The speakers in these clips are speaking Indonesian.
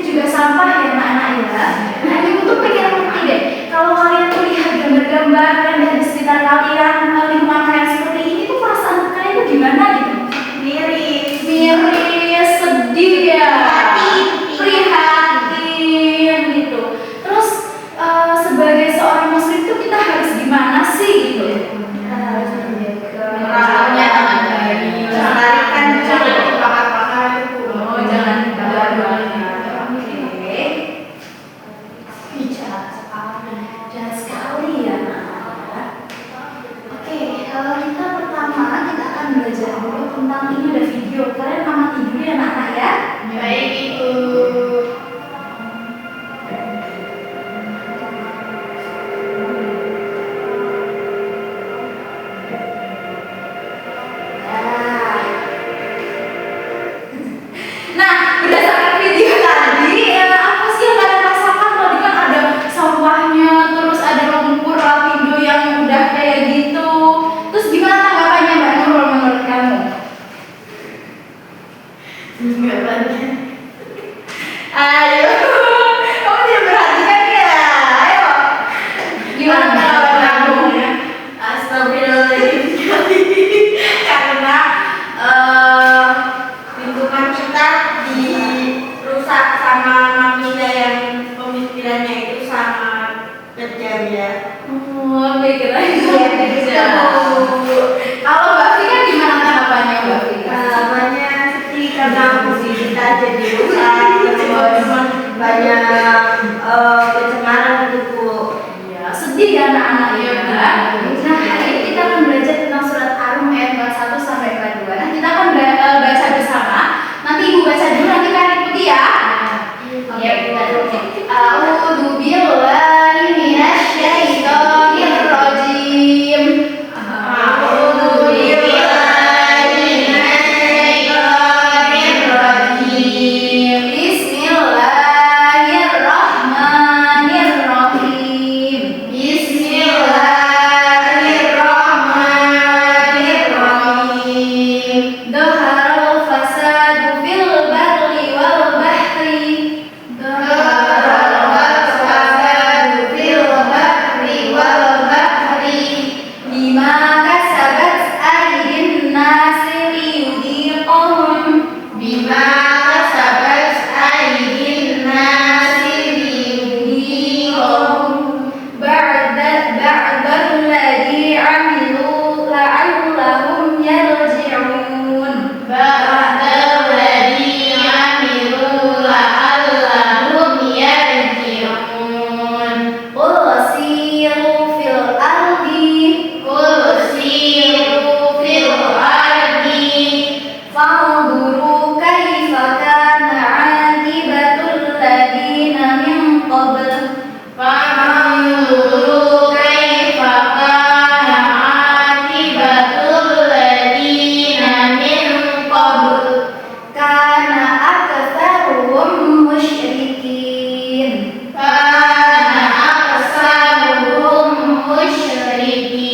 juga sampah ya anak-anak ya. Nah ibu tuh pengen ngerti deh, kalau kalian tuh lihat gambar-gambar yang ada di sekitar kalian, lingkungan kalian seperti ini tuh perasaan kalian tuh gimana gitu? Miris, sedih ya, prihatin gitu. Terus sebagai seorang muslim tuh kita harus gimana sih gitu? Kita harus menjaga moralnya dengan baik, melestarikan jangan dibakar-bakar itu. Oh, jangan dibakar-bakar. Oke. Jahat sekali ya anak-anak. Oke, kalau kita pertama kita akan belajar dulu tentang ini ada video. Kalian amati dulu ya anak-anak ya. Baik itu. Nah, berdasarkan video tadi, apa sih yang kalian rasakan? Tadi kan ada sampahnya, terus ada lumpur lapindo yang udah kayak gitu. Terus gimana tanggapannya Mbak Nurul menurut kamu? Tanggapannya. Ayo, kamu tidak perhatikan ya? Ayo, gimana tanggapan kamu? Astagfirullahaladzim. Karena lingkungan kita dirusak sama manusia yang pemikirannya itu sangat kejam ya. Oh, pikirannya kerja. Kalau Mbak Vika gimana tanggapannya Mbak Vika? Harapannya sedih karena musik kita jadi rusak, terus banyak pencemaran gitu Bu. Ya, sedih ya anak-anak ya. Nah, hari ini kita akan belajar tentang surat Ar-Rum ayat 41 sampai 42. Nah, kita akan baca bersama. Nanti Ibu baca dulu, nanti kalian ikuti ya. Oke, kita dulu. A'udzu billahi minasyaitonir rajim. A'udzu billahi minasyaitonir rajim. Bismillahirrahmanirrahim. Bismillahirrahmanirrahim. Dhaharal fasadu fil barri wal bahri. Dhaharal fasadu fil barri wal bahri. Bima kasabat aydin nasi liyudhiqahum. Bima kasabat aydin nasi liyudhiqahum. Ba'dalladhi 'amilu la'allahum yarji'un. Ba'dalladhi 'amilu la'allahum yarji'un. Qul siru fil ardi. Qul siru fil ardi. Fanzuru kaifa kana 'aqibatul ladina min qabl. Fanzuru kaifa kana 'aqibatul ladina min qabl. Kana aktsaruhum musyrikin. Kana aktsaruhum musyrikin.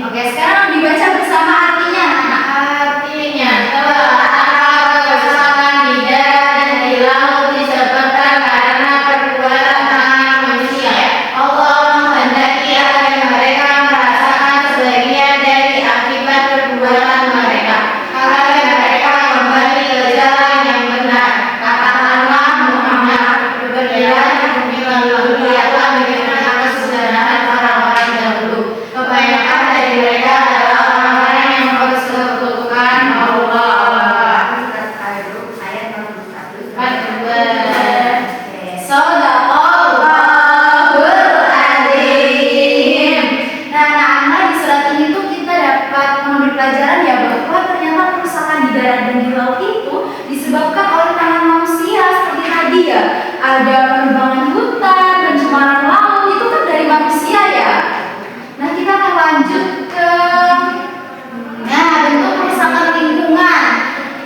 Oke, sekarang dibaca bersama artinya. Artinya telah ada kesalahan di darat dan di laut disebabkan karena perbuatan manusia. Allah menghendaki agar mereka merasakan sebagian dari akibat perbuatan mereka, agar mereka kembali ke jalan yang benar. Katakanlah Muhammad, berberilah bumi lalu lihatlah bagaimana kesederhanaan orang-orang dahulu. Kebanyakan dari mereka adalah orang-orang yang mempersekutukan Allah. Ayat 41. Shadaqallahul adzim. Nah, anak-anak di surat ini tuh kita dapat mengambil pelajaran ya bahwa ternyata kerusakan di darat dan di laut itu disebabkan oleh tangan manusia seperti tadi ya. Ada penebangan hutan, pencemaran laut itu kan dari manusia ya. Nah, kita akan lanjut ke bentuk kerusakan lingkungan.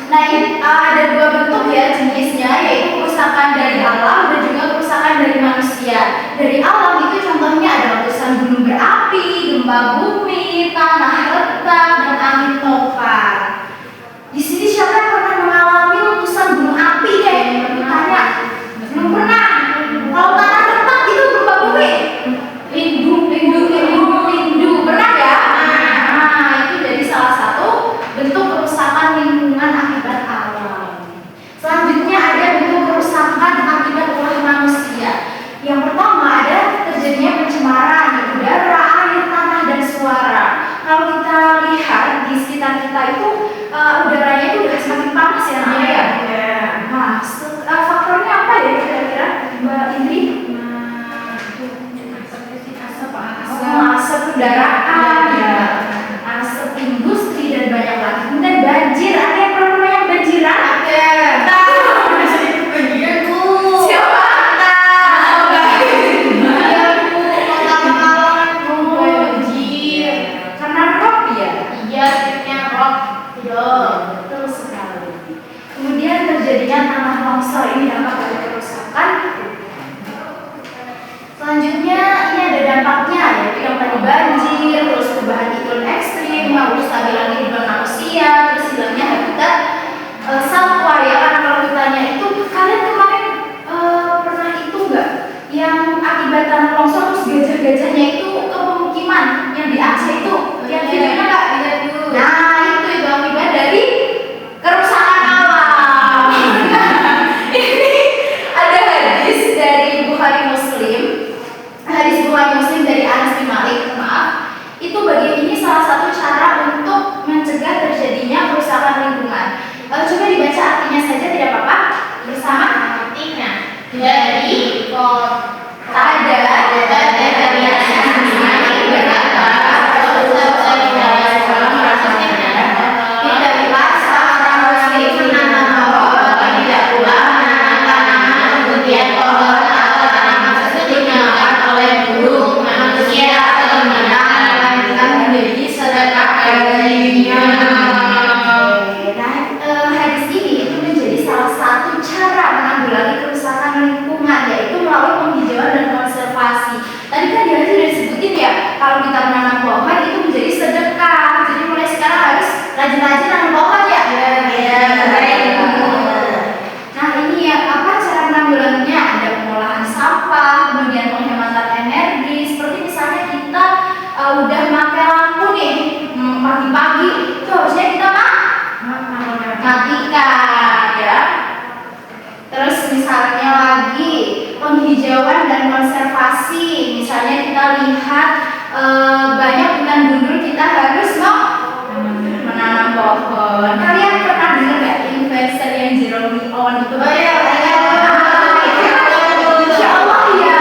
Nah, ini ada dua bentuk ya jenisnya, yaitu kerusakan dari alam dan juga kerusakan dari manusia. Dari alam itu contohnya ada letusan gunung berapi, gempa bumi, tanah retak, dan angin topan. Di sini siapa yang pernah mengalami letusan gunung api deh? Tanya. hilang kehidupan manusia, terus hilangnya habitat satwa ya kan. Kalau hutannya itu kalian kemarin pernah itu enggak yang akibat tanah longsor terus gajah-gajahnya itu ke pemukiman yang di Aceh itu, yang videonya enggak? Nah itu akibat dari kerusakan alam. Ini ada hadis dari Bukhari Muslim, hadis Bukhari Muslim dari Anas bin Malik, maaf, itu bagian ini salah satu cara untuk mencegah terjadinya kerusakan lingkungan. Coba dibaca artinya saja, tidak apa-apa, bersama artinya. Jadi ada hadis ini itu menjadi salah satu cara menanggulangi kerusakan lingkungan, yaitu melalui penghijauan dan konservasi. Tadi kan dia sudah disebutin ya, kalau kita menanam pohon itu menjadi sedekah. Jadi mulai sekarang harus rajin-rajin nanam pohon ya. Nah ini ya, apa cara menanggulanginya? Ada pengolahan sampah, kemudian penghematan energi. Seperti misalnya kita udah pakai lampu nih pagi-pagi, itu harusnya kita matikan ya. Terus misalnya lagi penghijauan dan konservasi, misalnya kita lihat banyak hutan gundul, kita harus menanam pohon. Kalian pernah dengar nggak influencer yang Jeremy On itu? Insya Allah ya,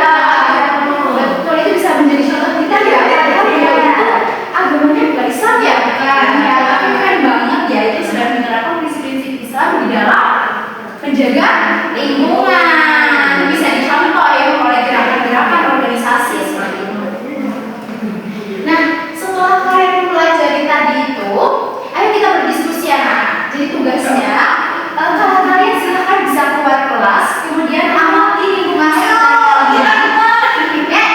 betul, itu bisa menjadi contoh kita ya. Agamanya bukan Islam ya, ya, tapi keren banget ya, itu sudah menerapkan prinsip-prinsip Islam di dalam menjaga lingkungan. Bisa dicontoh ya oleh gerakan-gerakan organisasi seperti itu. Nah, setelah kalian mempelajari tadi itu, ayo kita berdiskusi anak. Jadi tugasnya, kalau kalian silahkan bisa keluar kelas, kemudian amati lingkungan sekitar kalian.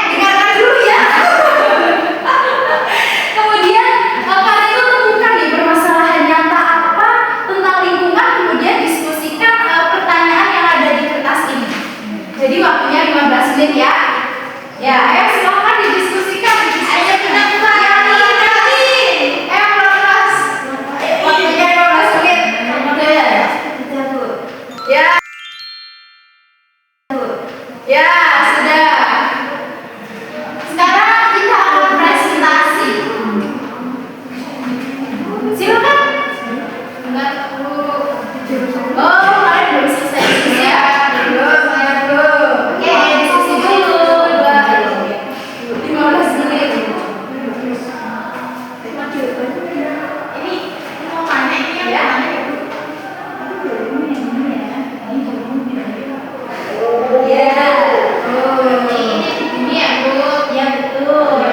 Dengarkan dulu ya. Kemudian kalian itu temukan nih permasalahan nyata apa tentang lingkungan, kemudian diskusikan pertanyaan yang ada di kertas ini. Jadi waktunya 15 menit ya. Ya, ayo silakan didiskusikan. Ayo kita mulai nanti. Kelas. Waktunya 15 menit. Ya. Ya, sudah. Sekarang kita akan presentasi. Silakan. Enggak perlu. Oh, kalian belum selesai diskusi ya? Belum. Oke, diskusi dulu. 15 menit. Ini mau mana ini ya? Ya. Ini ya, Bu. Ya, betul.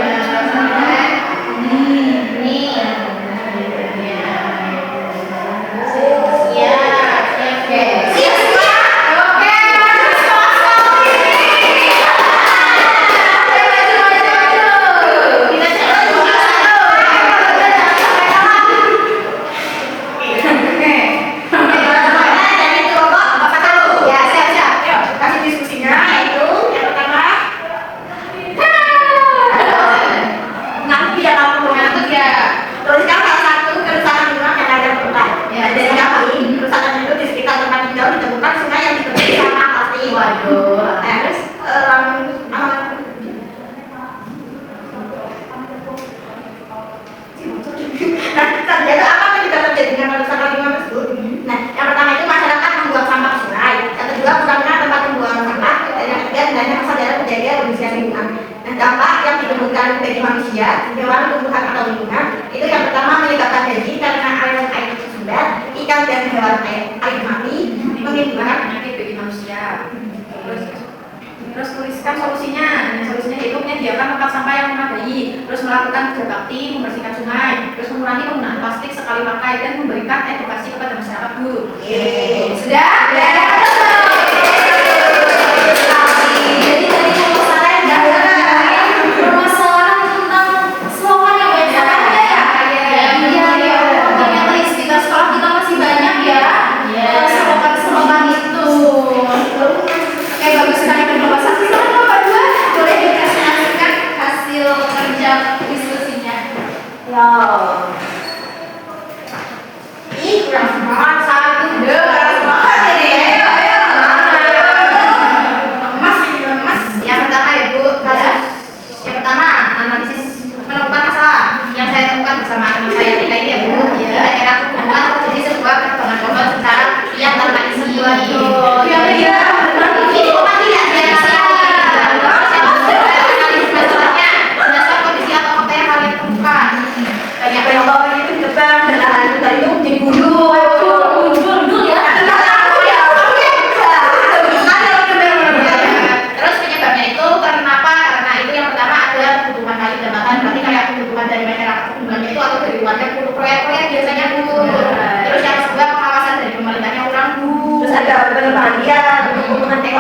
Hewan, tumbuhan atau lingkungan itu yang pertama menyebabkan gaji karena aliran air tersendat, ikan dan hewan air mati, menimbulkan penyakit bagi manusia. Terus tuliskan solusinya. Solusinya itu menyediakan tempat sampah yang memadai, terus melakukan kerja bakti, membersihkan sungai, terus mengurangi penggunaan plastik sekali pakai dan memberikan edukasi kepada masyarakat dulu. Sudah? Jadi tadi kalau saya permasalahan tentang slogan yang banyak ada ya. Iya.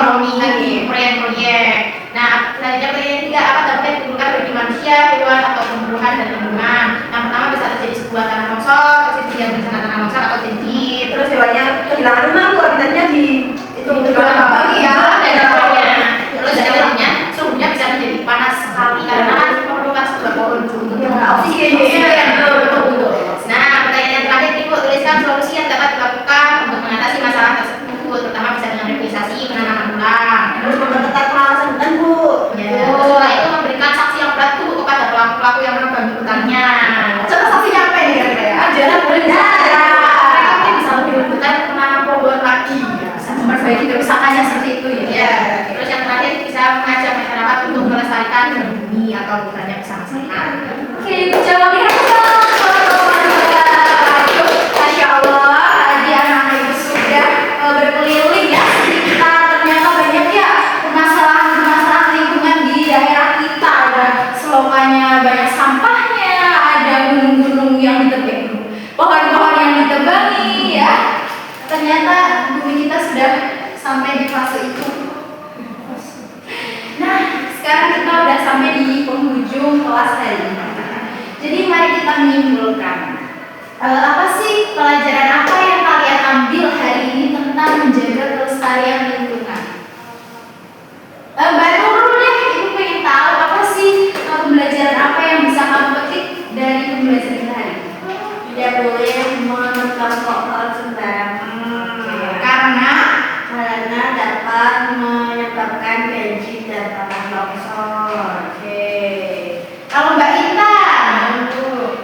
ekonomi lagi proyek. Nah, selanjutnya yang ketiga apa dapat ditimbulkan bagi manusia, hewan atau tumbuhan dan lingkungan. Yang pertama bisa terjadi sebuah tanah longsor, terus tidak berencana tanah longsor atau jadi. Terus hewannya kehilangan rumah bu, habitatnya di itu bagi ya, ada dampaknya. Terus selanjutnya suhunya bisa menjadi panas sekali karena memerlukan sebuah pohon untuk oksigen. Betul. Nah, pertanyaan yang terakhir nih bu, tuliskan solusi yang dapat dilakukan untuk mengatasi masalah tersebut. Pertama bisa dengan revitalisasi, penanaman ulang. Terus memperketat pengawasan hutan bu. Ya, setelah itu memberikan saksi yang berat tuh kepada pelaku-pelaku yang menebang hutannya. Coba saksinya apa ini kira-kira? Ajaran boleh mereka bisa lebih hutan menanam pohon lagi. Bisa memperbaiki kerusakannya seperti itu ya. Terus yang terakhir bisa mengajak masyarakat untuk melestarikan bumi atau hutannya bersama-sama. Oke, jawab ya. Masya Allah, tadi anak-anak ibu sudah berkeliling ya sekitar. Ternyata banyak ya permasalahan lingkungan di daerah kita. Ada selokannya banyak sampahnya, ada gunung-gunung yang ditebang, pohon-pohon yang ditebangi ya. Ternyata bumi kita sudah sampai di fase itu. Nah, sekarang kita udah sampai di penghujung kelas hari ini. Jadi mari kita menyimpulkan apa sih pelajaran apa yang kalian ambil hari ini tentang menjaga kelestarian lingkungan? Mbak Nurul deh, ibu pengen tahu apa sih pembelajaran apa yang bisa kamu petik dari pembelajaran kita hari ini? Tidak boleh mengelompokkan sembarangan karena dapat menyebabkan banjir dan tanah longsor. Oke. Kalau Mbak Intan,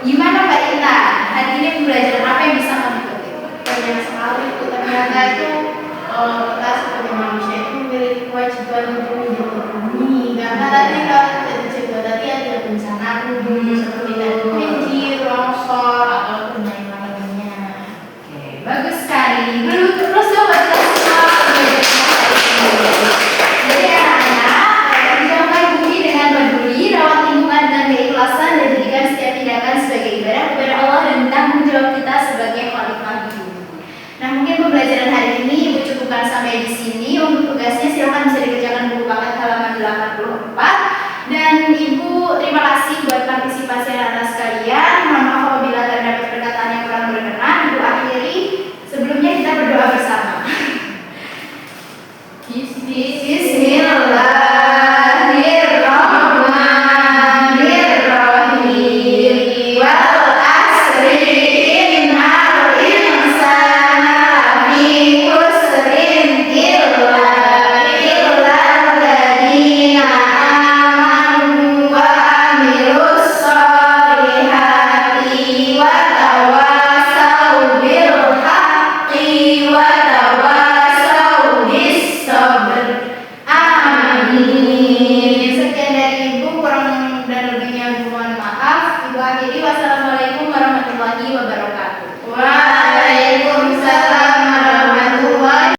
gimana Mbak Intan? Hari ini pembelajaran apa yang bisa kamu petik? Banyak sekali itu ternyata itu kita sebagai manusia itu memiliki kewajiban untuk menjaga bumi karena tadi kalau tidak dijaga tadi ada bencana seperti tadi banjir, longsor atau lain lainnya. Oke, bagus sekali. Terus coba kita semua jadi anak-anak, hidupkan bumi dengan peduli, rawat lingkungan dengan keikhlasan dan jadikan setiap tindakan sebagai ibadah kepada Allah dan tanggung jawab kita sebagai khalifah di bumi. Nah, mungkin pembelajaran hari ini Ibu cukupkan sampai di sini. Untuk tugasnya silakan bisa dikerjakan buku paket halaman 84. Dan Ibu terima kasih buat partisipasi anak-anak sekalian. Mohon maaf apabila terdapat perkataan yang kurang berkenan. Ibu akhiri sebelumnya kita berdoa bersama. This